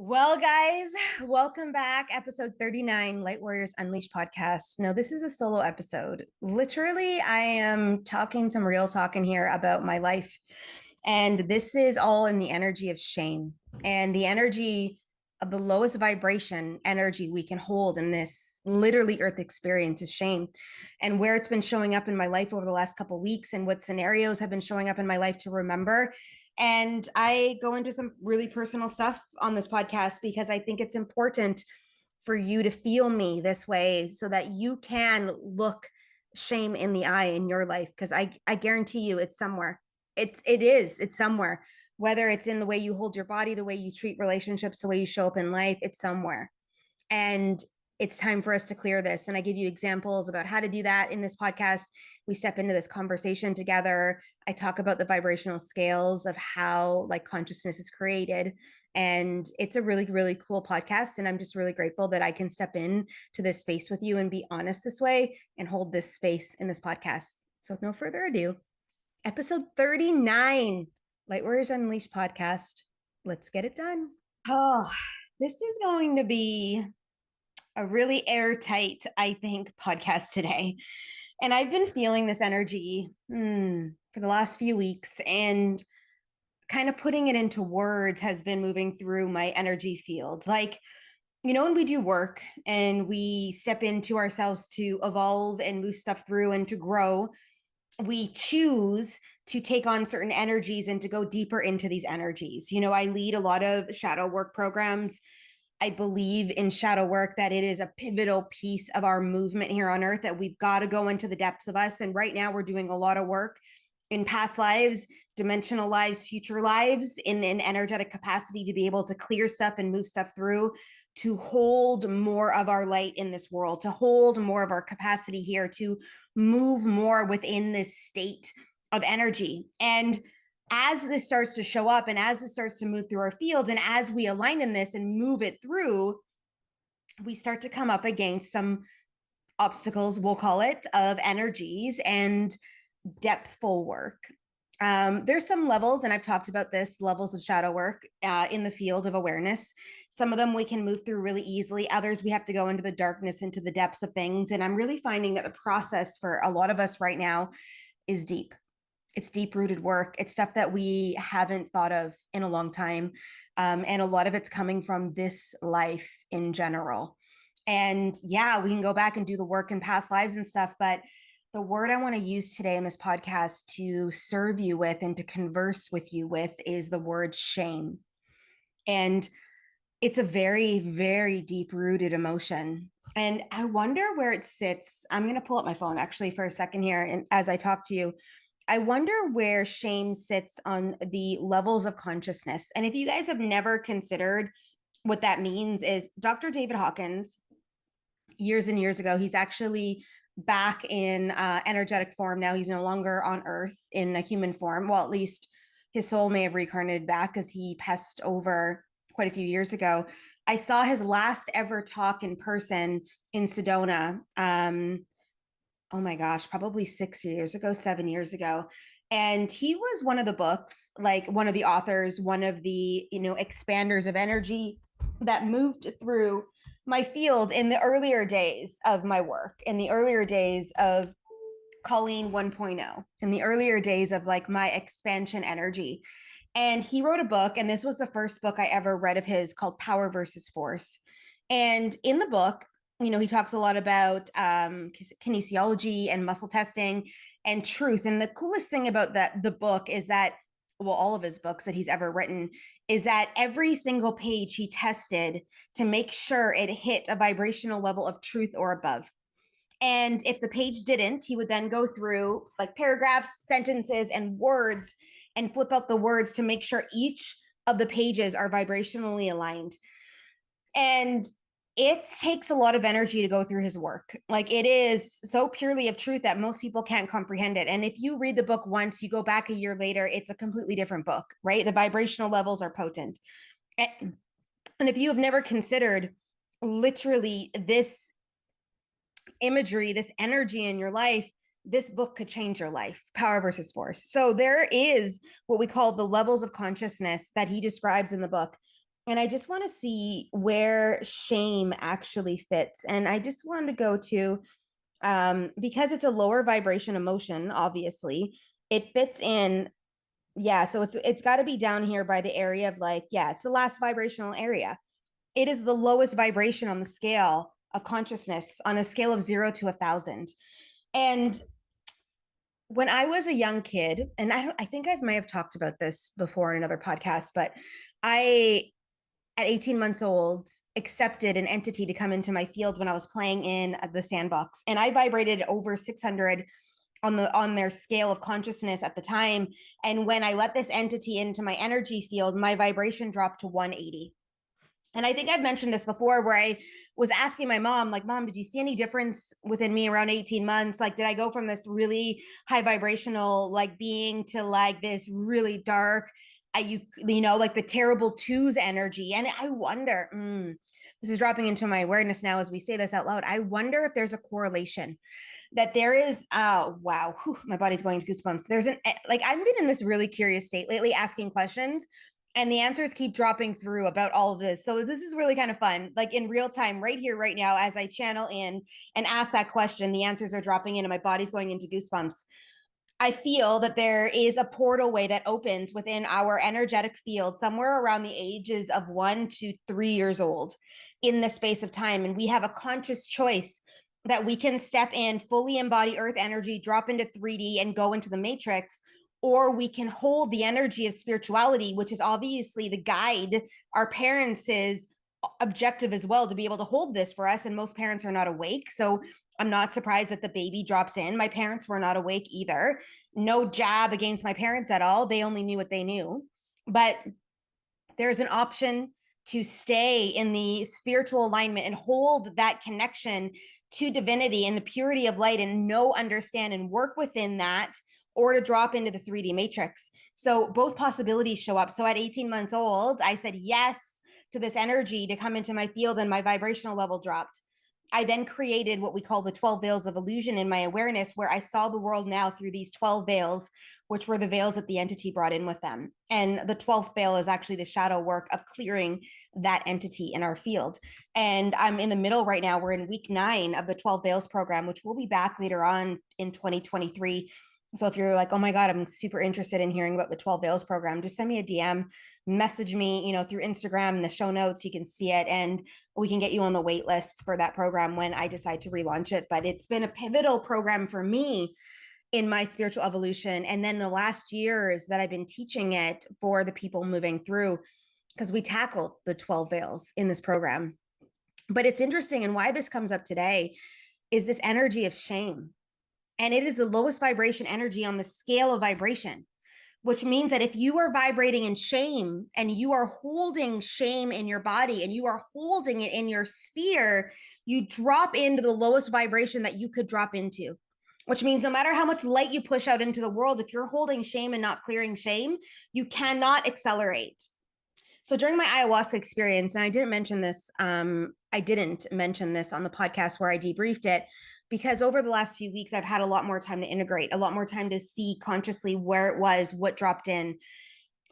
Well, guys, welcome back. Episode 39, Light Warriors Unleashed podcast. Now, this is a solo episode. Literally, I am talking some real talk in here about my life. And this is all in the energy of shame and the energy of the lowest vibration energy we can hold in this literally earth experience is shame, and where it's been showing up in my life over the last couple of weeks and what scenarios have been showing up in my life to remember. And I go into some really personal stuff on this podcast because I think it's important for you to feel me this way so that you can look shame in the eye in your life. Because I guarantee you it's somewhere. It's somewhere. Whether it's in the way you hold your body, the way you treat relationships, the way you show up in life, it's somewhere. And it's time for us to clear this. And I give you examples about how to do that in this podcast. We step into this conversation together. I talk about the vibrational scales of how like consciousness is created. And it's a really, really cool podcast. And I'm just really grateful that I can step in to this space with you and be honest this way and hold this space in this podcast. So with no further ado, episode 39, Light Warriors Unleashed podcast. Let's get it done. Oh, this is going to be a really airtight, I think, podcast today. And I've been feeling this energy for the last few weeks, and kind of putting it into words has been moving through my energy field. Like, you know, when we do work and we step into ourselves to evolve and move stuff through and to grow, we choose to take on certain energies and to go deeper into these energies. You know, I lead a lot of shadow work programs. I believe in shadow work, that it is a pivotal piece of our movement here on earth, that we've got to go into the depths of us. And right now we're doing a lot of work in past lives, dimensional lives, future lives, in an energetic capacity to be able to clear stuff and move stuff through, to hold more of our light in this world, to hold more of our capacity here, to move more within this state of energy. And as this starts to show up and as this starts to move through our fields, and as we align in this and move it through, we start to come up against some obstacles, we'll call it, of energies and depthful work. There's some levels, and I've talked about this, levels of shadow work in the field of awareness. Some of them we can move through really easily. Others we have to go into the darkness, into the depths of things. And I'm really finding that the process for a lot of us right now is deep. It's deep-rooted work. It's stuff that we haven't thought of in a long time. And a lot of it's coming from this life in general. And yeah, we can go back and do the work in past lives and stuff, but the word I want to use today in this podcast to serve you with and to converse with you with is the word shame. And it's a very, very deep-rooted emotion. And I wonder where it sits. I'm going to pull up my phone actually for a second here. And as I talk to you, I wonder where shame sits on the levels of consciousness. And if you guys have never considered what that means, is Dr. David Hawkins, years and years ago, he's actually back in energetic form now. He's no longer on earth in a human form. Well, at least his soul may have reincarnated back, because he passed over quite a few years ago. I saw his last ever talk in person in Sedona. Oh my gosh, probably 6 years ago, 7 years ago. And he was one of the books, like one of the authors, one of the, expanders of energy that moved through my field in the earlier days of my work, in the earlier days of Colleen 1.0, in the earlier days of like my expansion energy. And he wrote a book, and this was the first book I ever read of his, called Power versus Force. And in the book, he talks a lot about kinesiology and muscle testing and truth. And the coolest thing about the book is that, well, all of his books that he's ever written, is that every single page he tested to make sure it hit a vibrational level of truth or above. And if the page didn't, he would then go through like paragraphs, sentences, and words and flip out the words to make sure each of the pages are vibrationally aligned. And it takes a lot of energy to go through his work. Like, it is so purely of truth that most people can't comprehend it. And if you read the book once, you go back a year later, it's a completely different book, right? The vibrational levels are potent. And if you have never considered literally this imagery, this energy in your life, this book could change your life. Power versus Force. So there is what we call the levels of consciousness that he describes in the book. And I just want to see where shame actually fits. And I just wanted to go to, because it's a lower vibration emotion, obviously, it fits in. Yeah. So it's got to be down here by the area of like, yeah, it's the last vibrational area. It is the lowest vibration on the scale of consciousness on a scale of 0 to 1,000. And when I was a young kid, and I think I may have talked about this before in another podcast, but I, at 18 months old, accepted an entity to come into my field when I was playing in the sandbox. And I vibrated over 600 on their scale of consciousness at the time. And when I let this entity into my energy field, my vibration dropped to 180. And I think I've mentioned this before where I was asking my mom, like, Mom, did you see any difference within me around 18 months? Like, did I go from this really high vibrational, like being to like this really dark, like the terrible twos energy? And I wonder, this is dropping into my awareness now as we say this out loud. I wonder if there's a correlation that there is. Wow, my body's going to goosebumps. I've been in this really curious state lately, asking questions, and the answers keep dropping through about all of this. So this is really kind of fun, like in real time, right here, right now, as I channel in and ask that question, the answers are dropping in and my body's going into goosebumps. I feel that there is a portal way that opens within our energetic field somewhere around the ages of 1 to 3 years old in the space of time. And we have a conscious choice that we can step in, fully embody earth energy, drop into 3D and go into the matrix, or we can hold the energy of spirituality, which is obviously the guide, our parents' objective as well, to be able to hold this for us. And most parents are not awake. So I'm not surprised that the baby drops in. My parents were not awake either. No jab against my parents at all. They only knew what they knew. But there's an option to stay in the spiritual alignment and hold that connection to divinity and the purity of light and know, understand, and work within that, or to drop into the 3D matrix. So both possibilities show up. So at 18 months old, I said yes to this energy to come into my field, and my vibrational level dropped. I then created what we call the 12 veils of illusion in my awareness, where I saw the world now through these 12 veils, which were the veils that the entity brought in with them. And the 12th veil is actually the shadow work of clearing that entity in our field. And I'm in the middle right now. We're in week 9 of the 12 veils program, which will be back later on in 2023. So if you're like, oh my God, I'm super interested in hearing about the 12 veils program, just send me a DM, message me, through Instagram in the show notes. You can see it, and we can get you on the wait list for that program when I decide to relaunch it. But it's been a pivotal program for me in my spiritual evolution. And then the last years that I've been teaching it for the people moving through, because we tackled the 12 veils in this program. But it's interesting, and why this comes up today is this energy of shame. And it is the lowest vibration energy on the scale of vibration, which means that if you are vibrating in shame and you are holding shame in your body and you are holding it in your sphere, you drop into the lowest vibration that you could drop into, which means no matter how much light you push out into the world, if you're holding shame and not clearing shame, you cannot accelerate. So during my ayahuasca experience, and I didn't mention this on the podcast where I debriefed it, because over the last few weeks, I've had a lot more time to integrate, a lot more time to see consciously where it was, what dropped in.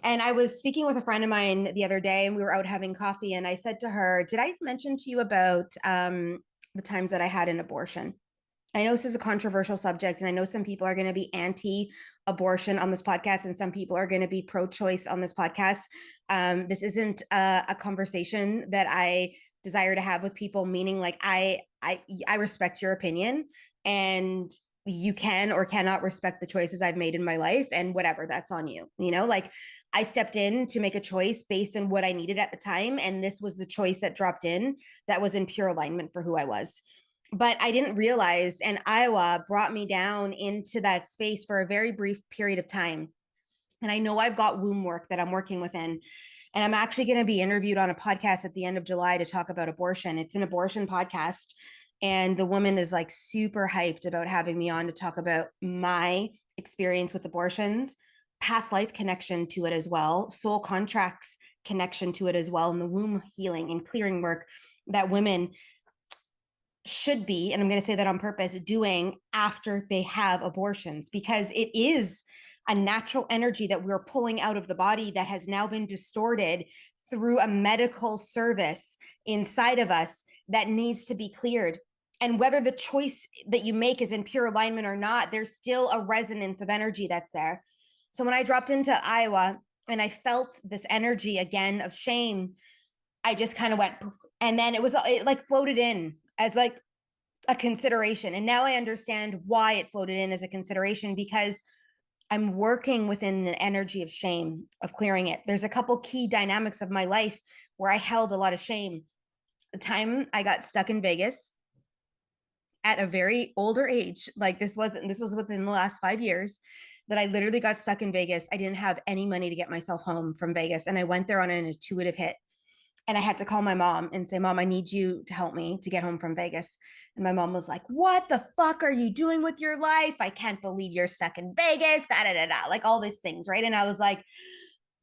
And I was speaking with a friend of mine the other day, and we were out having coffee. And I said to her, did I mention to you about the times that I had an abortion? I know this is a controversial subject, and I know some people are going to be anti-abortion on this podcast, and some people are going to be pro-choice on this podcast. This isn't a conversation that I desire to have with people, meaning like I respect your opinion, and you can or cannot respect the choices I've made in my life, and whatever, that's on you. Like I stepped in to make a choice based on what I needed at the time, and this was the choice that dropped in that was in pure alignment for who I was. But I didn't realize, and Iowa brought me down into that space for a very brief period of time. And I know I've got womb work that I'm working within. And I'm actually going to be interviewed on a podcast at the end of July to talk about abortion. It's an abortion podcast. And the woman is like super hyped about having me on to talk about my experience with abortions, past life connection to it as well, soul contracts connection to it as well, and the womb healing and clearing work that women should be, and I'm going to say that on purpose, doing after they have abortions, because it is a natural energy that we're pulling out of the body that has now been distorted through a medical service inside of us that needs to be cleared. And whether the choice that you make is in pure alignment or not, there's still a resonance of energy that's there. So when I dropped into Iowa and I felt this energy again of shame, I just kind of went, and then it like floated in as like a consideration. And now I understand why it floated in as a consideration, because I'm working within an energy of shame, of clearing it. There's a couple key dynamics of my life where I held a lot of shame. The time I got stuck in Vegas at a very older age, like this was within the last 5 years, that I literally got stuck in Vegas. I didn't have any money to get myself home from Vegas. And I went there on an intuitive hit. And I had to call my mom and say, Mom, I need you to help me to get home from Vegas. And my mom was like, what the fuck are you doing with your life? I can't believe you're stuck in Vegas, da, da, da, da, like all these things, right? And I was like,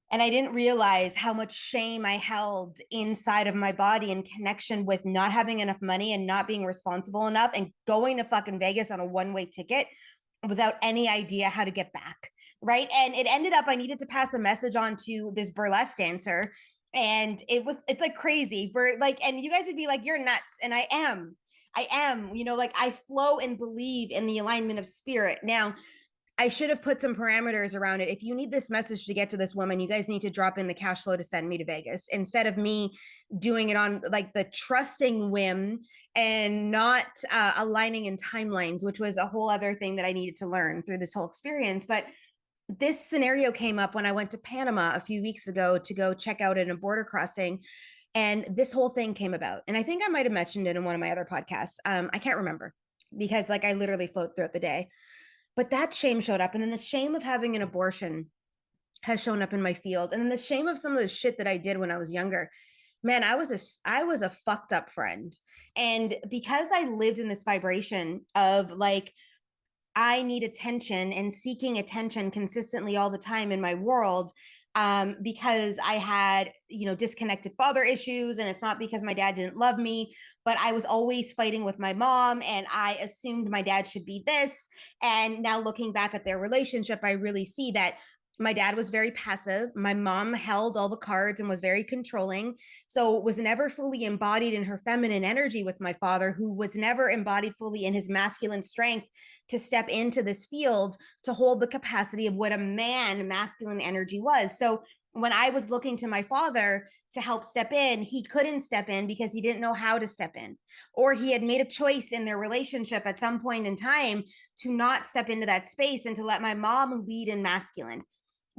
and I didn't realize how much shame I held inside of my body in connection with not having enough money and not being responsible enough and going to fucking Vegas on a one-way ticket without any idea how to get back, right? And it ended up I needed to pass a message on to this burlesque dancer, and it's like crazy for like, and you guys would be like, you're nuts. And I am, like I flow and believe in the alignment of spirit. Now, I should have put some parameters around it. If you need this message to get to this woman, you guys need to drop in the cash flow to send me to Vegas, instead of me doing it on like the trusting whim and not aligning in timelines, which was a whole other thing that I needed to learn through this whole experience. But this scenario came up when I went to Panama a few weeks ago to go check out at a border crossing. And this whole thing came about. And I think I might have mentioned it in one of my other podcasts. I can't remember, because like I literally float throughout the day. But that shame showed up. And then the shame of having an abortion has shown up in my field. And then the shame of some of the shit that I did when I was younger. Man, I was a fucked up friend. And because I lived in this vibration of like, I need attention and seeking attention consistently all the time in my world, because I had, disconnected father issues. And it's not because my dad didn't love me, but I was always fighting with my mom and I assumed my dad should be this. And now looking back at their relationship, I really see that my dad was very passive. My mom held all the cards and was very controlling. So was never fully embodied in her feminine energy with my father, who was never embodied fully in his masculine strength to step into this field to hold the capacity of what a man masculine energy was. So when I was looking to my father to help step in, he couldn't step in because he didn't know how to step in, or he had made a choice in their relationship at some point in time to not step into that space and to let my mom lead in masculine.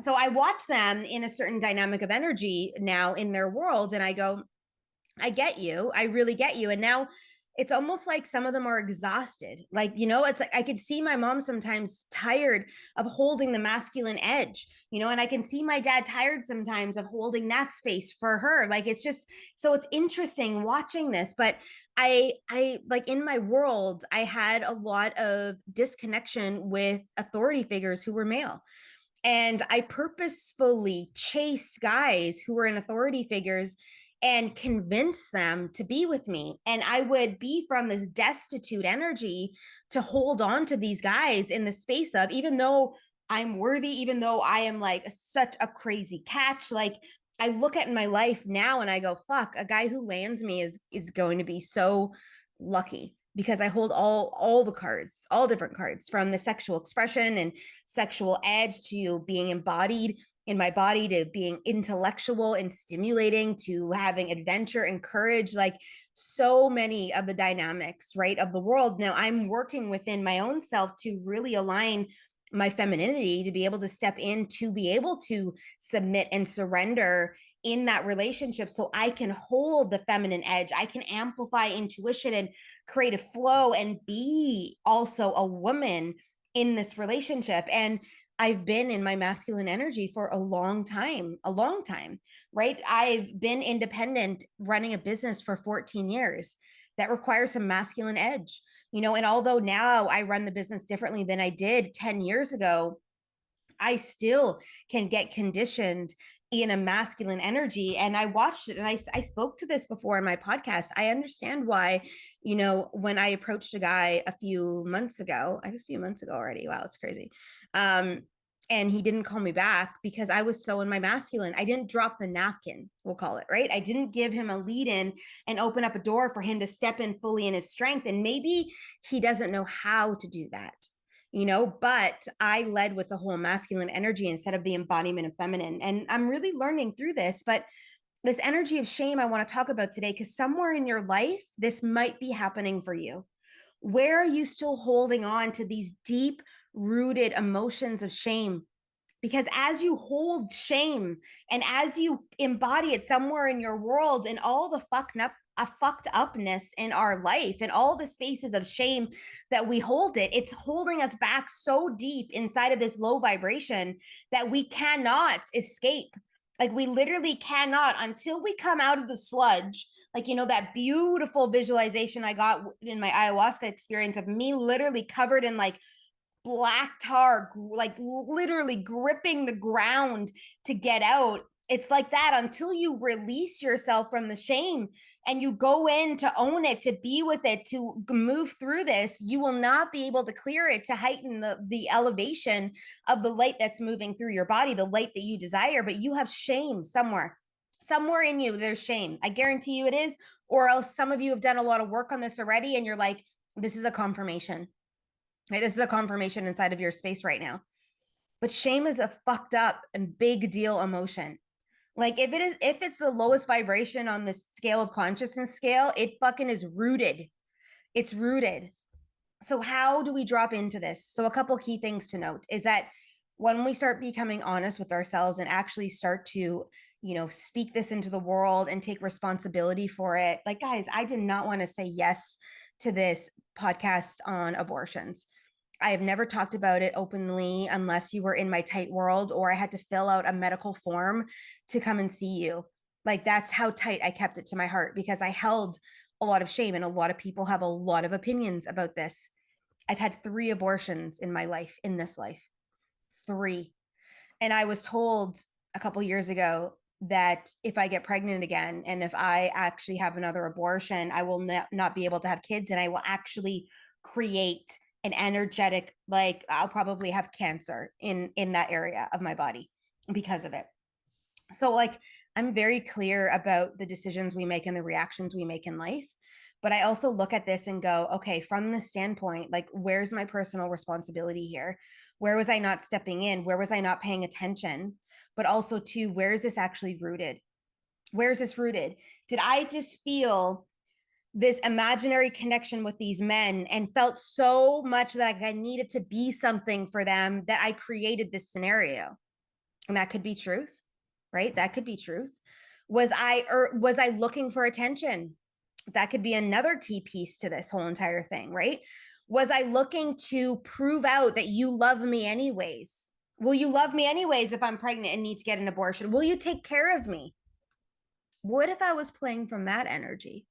So I watch them in a certain dynamic of energy now in their world, and I go, I get you. I really get you. And now it's almost like some of them are exhausted. Like, it's like I could see my mom sometimes tired of holding the masculine edge, and I can see my dad tired sometimes of holding that space for her. Like, it's just, so it's interesting watching this. But I like in my world, I had a lot of disconnection with authority figures who were male. And I purposefully chased guys who were in authority figures and convinced them to be with me. And I would be from this destitute energy to hold on to these guys in the space of, even though I'm worthy, even though I am like such a crazy catch, like I look at my life now and I go, fuck, a guy who lands me is going to be so lucky, because I hold all the cards, all different cards, from the sexual expression and sexual edge to being embodied in my body, to being intellectual and stimulating, to having adventure and courage, like so many of the dynamics, right, of the world. Now I'm working within my own self to really align my femininity to be able to step in, to be able to submit and surrender in that relationship, so I can hold the feminine edge. I can amplify intuition and create a flow and be also a woman in this relationship. And I've been in my masculine energy for a long time, right? I've been independent running a business for 14 years. That requires some masculine edge, and although now I run the business differently than I did 10 years ago, I still can get conditioned in a masculine energy. And I watched it, and I spoke to this before in my podcast. I understand why, when I approached a guy a few months ago already, wow, it's crazy. And he didn't call me back because I was so in my masculine. I didn't drop the napkin, we'll call it, right? I didn't give him a lead in and open up a door for him to step in fully in his strength. And maybe he doesn't know how to do that, but I led with the whole masculine energy instead of the embodiment of feminine. And I'm really learning through this, but this energy of shame I want to talk about today, because somewhere in your life, this might be happening for you. Where are you still holding on to these deep rooted emotions of shame? Because as you hold shame and as you embody it somewhere in your world and all the fucked upness in our life and all the spaces of shame that we hold it's holding us back so deep inside of this low vibration that we cannot escape. Like we literally cannot until we come out of the sludge. Like, that beautiful visualization I got in my ayahuasca experience of me literally covered in like black tar, like literally gripping the ground to get out. It's like that until you release yourself from the shame and you go in to own it, to be with it, to move through this, you will not be able to clear it, to heighten the elevation of the light that's moving through your body, the light that you desire. But you have shame somewhere in you. There's shame. I guarantee you it is. Or else some of you have done a lot of work on this already and you're like, this is a confirmation. Right? This is a confirmation inside of your space right now. But shame is a fucked up and big deal emotion. Like if it's the lowest vibration on this scale of consciousness scale, it fucking is rooted. It's rooted. So how do we drop into this? So a couple key things to note is that when we start becoming honest with ourselves and actually start to, speak this into the world and take responsibility for it. Like, guys, I did not want to say yes to this podcast on abortions. I have never talked about it openly unless you were in my tight world or I had to fill out a medical form to come and see you. Like that's how tight I kept it to my heart because I held a lot of shame and a lot of people have a lot of opinions about this. I've had 3 abortions in my life, in this life. 3. And I was told a couple years ago that if I get pregnant again and if I actually have another abortion, I will not be able to have kids and I will actually create an energetic, like I'll probably have cancer in that area of my body because of it. So like I'm very clear about the decisions we make and the reactions we make in life. But I also look at this and go, okay, from the standpoint, like where's my personal responsibility here? Where was I not stepping in? Where was I not paying attention? But also too, where is this actually rooted? Where is this rooted? Did I just feel this imaginary connection with these men and felt so much like I needed to be something for them that I created this scenario? And that could be truth, right? That could be truth. Was I looking for attention? That could be another key piece to this whole entire thing, right? Was I looking to prove out that you love me anyways? Will you love me anyways if I'm pregnant and need to get an abortion? Will you take care of me? What if I was playing from that energy?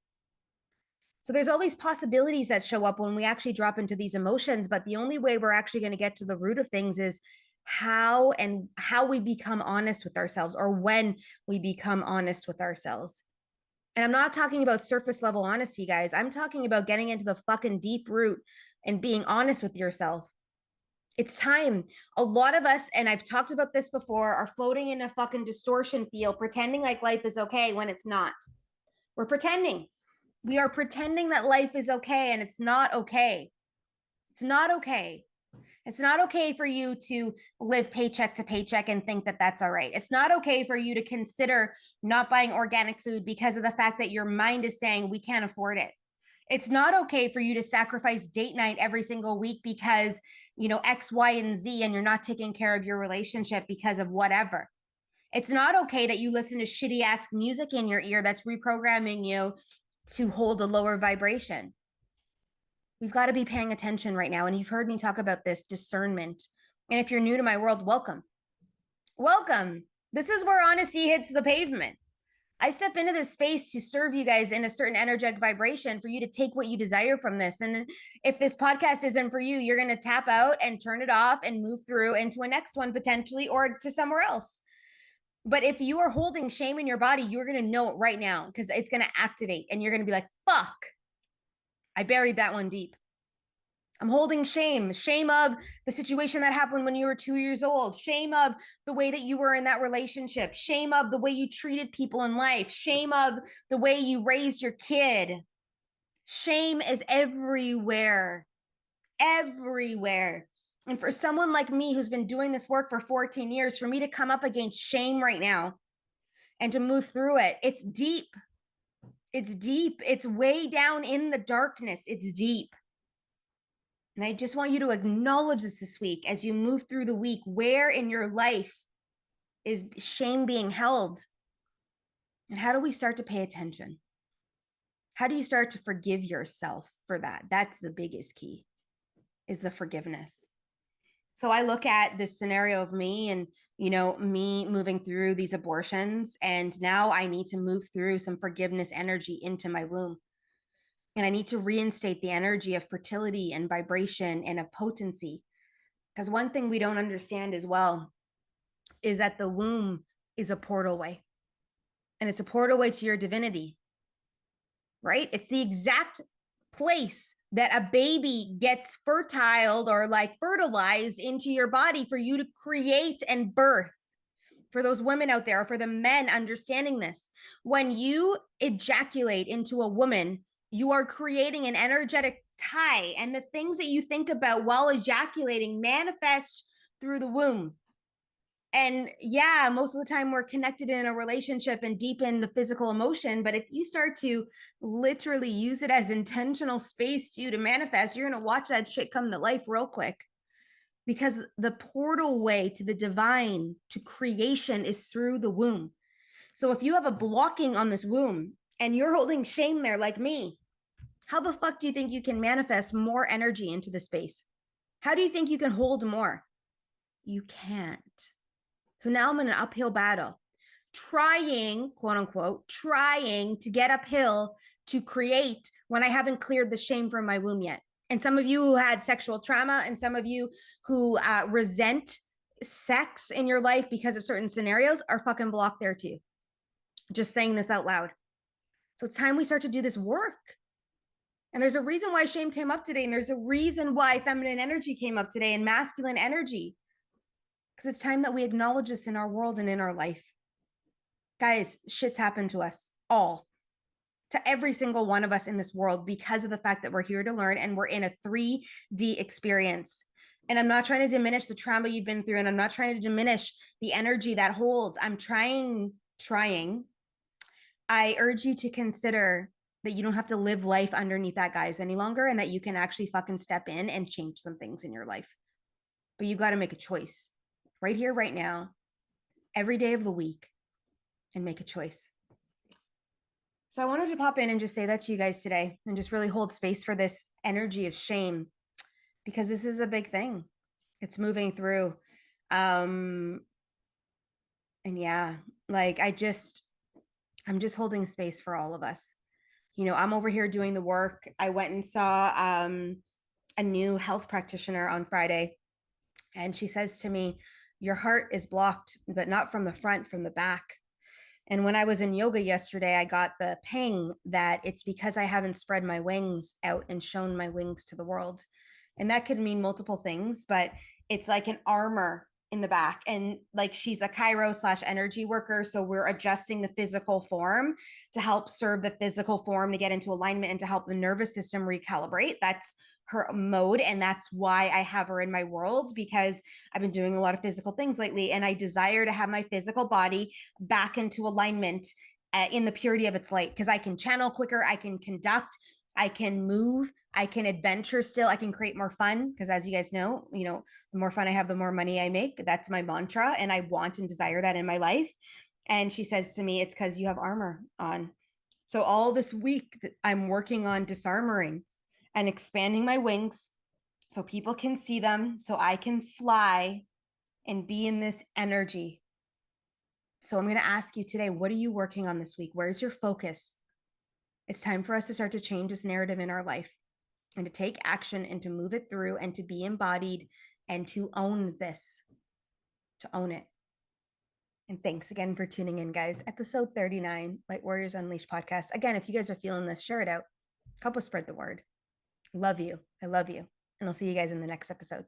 So there's all these possibilities that show up when we actually drop into these emotions, but the only way we're actually going to get to the root of things is how we become honest with ourselves, or when we become honest with ourselves. And I'm not talking about surface level honesty, guys. I'm talking about getting into the fucking deep root and being honest with yourself. It's time. A lot of us, and I've talked about this before, are floating in a fucking distortion field, pretending like life is okay when it's not. We're pretending. We are pretending that life is okay, and it's not okay. It's not okay. It's not okay for you to live paycheck to paycheck and think that that's all right. It's not okay for you to consider not buying organic food because of the fact that your mind is saying we can't afford it. It's not okay for you to sacrifice date night every single week because, X, Y, and Z, and you're not taking care of your relationship because of whatever. It's not okay that you listen to shitty ass music in your ear that's reprogramming you to hold a lower vibration. We've got to be paying attention right now. And you've heard me talk about this discernment. And if you're new to my world, welcome. Welcome. This is where honesty hits the pavement. I step into this space to serve you guys in a certain energetic vibration for you to take what you desire from this. And if this podcast isn't for you, you're going to tap out and turn it off and move through into a next one potentially, or to somewhere else. But if you are holding shame in your body, you're going to know it right now because it's going to activate and you're going to be like, fuck, I buried that one deep. I'm holding shame, shame of the situation that happened when you were 2 years old, shame of the way that you were in that relationship, shame of the way you treated people in life, shame of the way you raised your kid. Shame is everywhere, everywhere. And for someone like me who's been doing this work for 14 years, for me to come up against shame right now and to move through it, it's deep. It's deep. It's way down in the darkness. It's deep. And I just want you to acknowledge this week as you move through the week. Where in your life is shame being held? And how do we start to pay attention? How do you start to forgive yourself for that? That's the biggest key, is the forgiveness. So I look at this scenario of me and, me moving through these abortions. And now I need to move through some forgiveness energy into my womb. And I need to reinstate the energy of fertility and vibration and of potency. Because one thing we don't understand as well is that the womb is a portal way. And it's a portal way to your divinity, right? It's the exact place that a baby gets fertiled or like fertilized into your body for you to create and birth. For those women out there, or for the men understanding this, when you ejaculate into a woman, you are creating an energetic tie, and the things that you think about while ejaculating manifest through the womb. And yeah, most of the time we're connected in a relationship and deep in the physical emotion. But if you start to literally use it as intentional space to you to manifest, you're going to watch that shit come to life real quick. Because the portal way to the divine, to creation, is through the womb. So if you have a blocking on this womb and you're holding shame there like me, how the fuck do you think you can manifest more energy into the space? How do you think you can hold more? You can't. So now I'm in an uphill battle, trying, quote unquote, trying to get uphill to create when I haven't cleared the shame from my womb yet. And some of you who had sexual trauma and some of you who resent sex in your life because of certain scenarios are fucking blocked there too. Just saying this out loud. So it's time we start to do this work. And there's a reason why shame came up today. And there's a reason why feminine energy came up today and masculine energy. Because it's time that we acknowledge this in our world and in our life. Guys, shit's happened to us all, to every single one of us in this world, because of the fact that we're here to learn and we're in a 3D experience. And I'm not trying to diminish the trauma you've been through, and I'm not trying to diminish the energy that holds. I'm trying. I urge you to consider that you don't have to live life underneath that guise any longer, and that you can actually fucking step in and change some things in your life. But you got to make a choice right here, right now, every day of the week, and make a choice. So I wanted to pop in and just say that to you guys today and just really hold space for this energy of shame, because this is a big thing. It's moving through. And yeah, like I'm just holding space for all of us. I'm over here doing the work. I went and saw a new health practitioner on Friday, and she says to me, "Your heart is blocked, but not from the front, from the back." And when I was in yoga yesterday, I got the ping that it's because I haven't spread my wings out and shown my wings to the world. And that could mean multiple things, but it's like an armor in the back. And like she's a Chiro/energy worker. So we're adjusting the physical form to help serve the physical form to get into alignment and to help the nervous system recalibrate. That's her mode. And that's why I have her in my world, because I've been doing a lot of physical things lately. And I desire to have my physical body back into alignment in the purity of its light, because I can channel quicker, I can conduct, I can move, I can adventure still, I can create more fun. Because as you guys know, the more fun I have, the more money I make. That's my mantra. And I want and desire that in my life. And she says to me, it's because you have armor on. So all this week, I'm working on disarmoring and expanding my wings so people can see them, so I can fly and be in this energy. So I'm going to ask you today, what are you working on this week? Where's your focus? It's time for us to start to change this narrative in our life and to take action and to move it through and to be embodied and to own this, to own it. And thanks again for tuning in, guys. Episode 39, Light Warriors Unleashed podcast. Again, if you guys are feeling this, share it out. Help us spread the word. Love you. I love you. And I'll see you guys in the next episode.